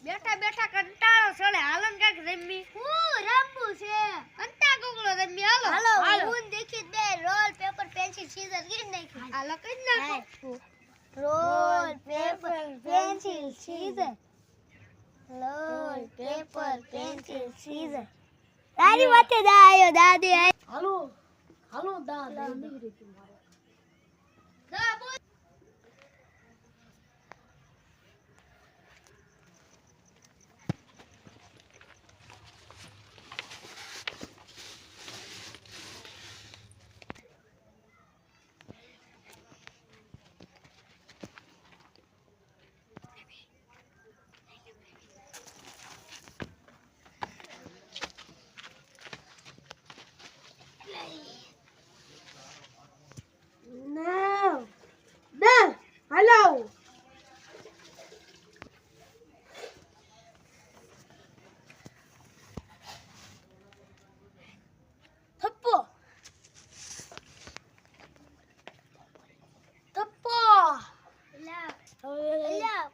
બેઠા બેઠા કંટાળો સળે હાલન કાક રમી હું રમવું છે અંતા કોકલો રમી હાલો હાલો હું દેખી દે રોલ પેપર પેન્સિલ સીઝર ગઈ નાખી હાલો કઈ નાખો roll paper pencil scissor roll paper pencil scissor તારી વાતે દા આયો દાદી હાલો હાલો દા નીકળી તું મારો દા બોલ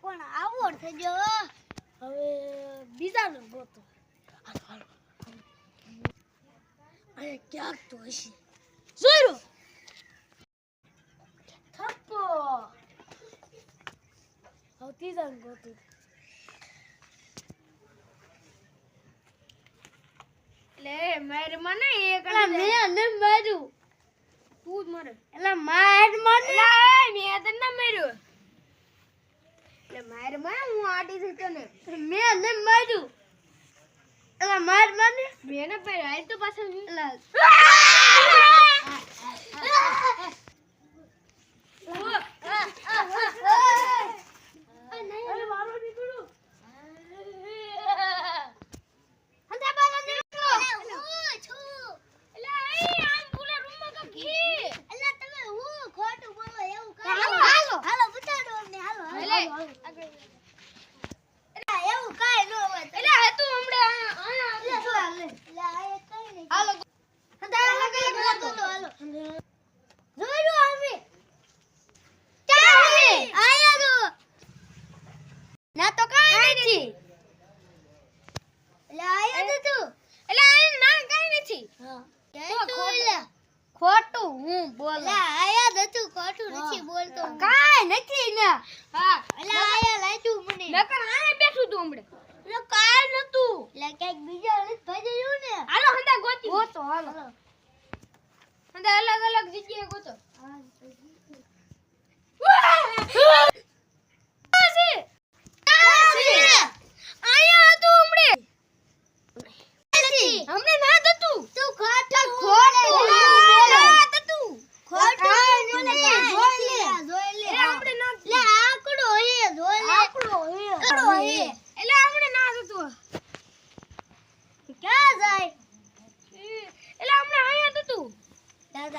પણ આવડ થઈ ગયો હવે બીજાનો ગોતો હાલો અરે ક્યાંક તો હશે જોયો થપ્પો હવે ત્રીજાનો ગોતો લે મારે મને એક મેં માર્યું તું જ મારે એટલે માર મને મેં તને ના માર્યું એટલે મારે હું આડી થઈ તને મેં માર્યું એટલે માર મને મેં ના પાડ્યું હાલ તો પાછળ ખોટું હું બોલ આયા હતું ખોટું નથી બોલતો કાઈ નથી ને હા એટલે આયા લાગ્યું મને નકર આને બેઠું તું હમણે એટલે કાઈ નતું એટલે ક્યાંક બીજા અલગ ભાઈ જયું ને હાલો હંદા ગોતી ગોતો હાલો હંદા અલગ અલગ જગ્યાએ ગોતો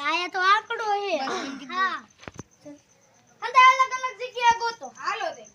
આયા તો આંકડો હે હા હંદા અલગ અલગ જગ્યાએ ગોતો હાલો તે